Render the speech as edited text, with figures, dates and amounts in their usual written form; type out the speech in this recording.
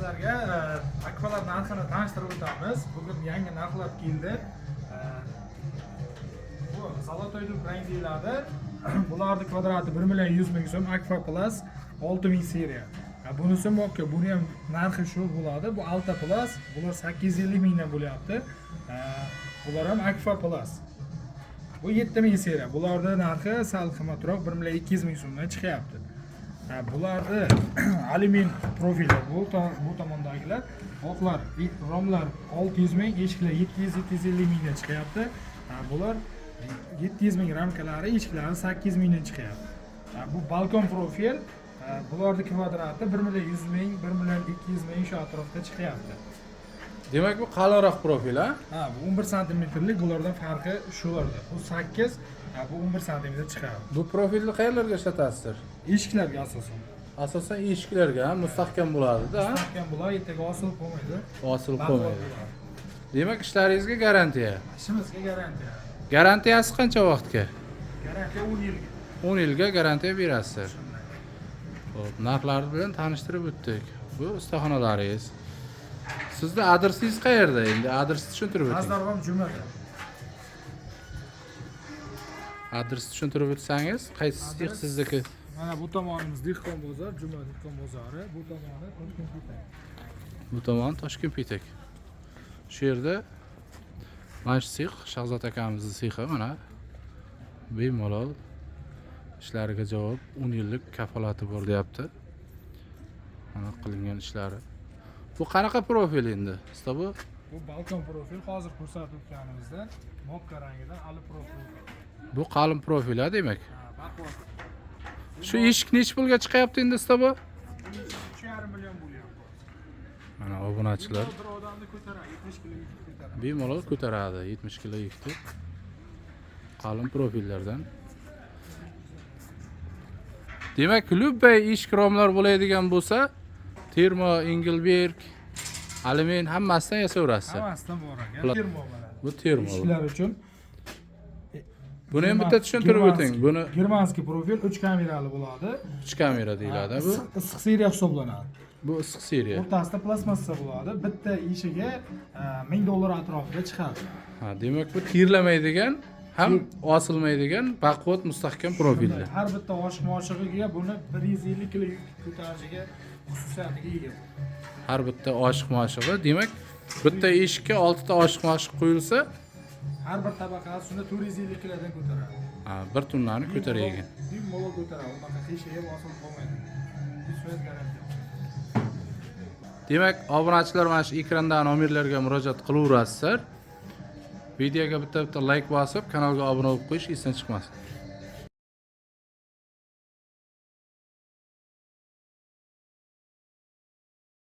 sizlarga akfalar narxini tanishtirib o'tamiz. Bugun yangi narxlar keldi. Bu Zolotoy deb rang deyiladi. Bularning kvadrati 1 million 100 ming so'm, Akfa Plus 6000 seriya. Bunisi mokka, buni ham narxi shu bo'ladi. Bu Alta Plus, bular 850 mingdan bo'lyapti. Bular ham Akfa Plus. Bu 7000 seriya. Bularning narxi sal qimmatroq, 1 million 200 ming so'mdan chiqyapti. Bularni alyumin profili bu tomondagilar, oqlar, romlar 600 ming, eshiklar 700-750 mingdan chiqyapti. Bular 700 ming ramkalari, eshiklari 800 mingdan chiqyapti. Bu balkon profil, bularning kvadrati 1 million 100 ming, 1 million 200 ming shu atrofda chiqyapti. Demak bu qalinroq profil, ha? Bu 11 santimetrlik, bulardan farqi shularda. Bu 8, bu 11 santimetr chiqadi. Bu profilni qayerlarga ishlatasizlar? Eshiklarga asosan. Asosan eshiklarga mustahkam bo'ladi-da. Mustahkam bo'ladi, ertaga osilib qolmaydi. Osilib qolmaydi. Demak ishlaringizga garantiya. Ishimizga garantiya. Garantiyasi qancha vaqtga? Garantiya 10 yilga. 10 yilga garantiya berasiz. Xo'p, narxlar bilan tanishtirib o'tdik. Bu ustaxonalaringiz. Sizning adresingiz qayerda? Endi adresni tushuntirib o'ting. Nazarxon Jumada. Adresni tushuntirib o'tsangiz, qaysi sizniki? Mana bu tomonimiz Dehqon bozor, Juma Dehqon bozori, bu tomoni Toshkent Pitak. Bu tomon Toshkent Pitak. Shu yerda mana shu six, Shahzod akamizning sixi mana bemalol ishlariga javob 10 yillik kafolati bor deyapti. Mana qilingan ishlari. Bu qanaqa profil endi? Usta bu? Bu balkon profil, hozir ko'rsatib o'tganimizda mokka rangidan ali profil. Bu qalin profil, ha demak. Baquvvat. Shu eshik necha pulga chiqyapti endi usta bu? 3,5 million bo'lyapti. Mana obunachilar Bir odamni ko'taradi, 70 kg yuk ko'taradi. bemalol ko'taradi, 70 kg yukni. Qalin profillardan. Demak, lubbay eshik romlar bo'ladigan bo'lsa, termo, Engelberg, alyumin hammasidan yasaverasiz. Hammasidan bor ekan. Termo bo'ladi. Bu termo. Ishlar uchun Buni ham bitta tushuntirib o'ting. Buni germanskiy profil 3 kamerali bo'ladi. 3 kamera deyiladi bu. Issiq seriya hisoblanadi. Bu issiq seriya. O'rtasida plastmassa bo'ladi. Bitta ishiga $1000 atrofida chiqadi. Ha, demak bu terlamaydigan, ham osilmaydigan, baquvvat mustahkam profillar. Har bitta oshiq-moshig'iga buni 150 kg yuk ko'tarishiga xususiyatiga ega. Har bitta oshiq-moshig'i, demak, bitta eshikka 6 ta oshiq-moshig' qo'yilsa, har bir tabaqasi shunda 450 kg dan ko'taradi. ha, bir tunnani ko'taradigan. Bemalol ko'taradi. Unaqa qiyshayga osilib qolmaydi. Hech garantiya. Demak, obunachilar mana shu ekrandagi nomerlarga murojaat qilaverasizlar. Videoga bitta like bosib, kanalga obuna bo'lib qo'yish esdan chiqmasin.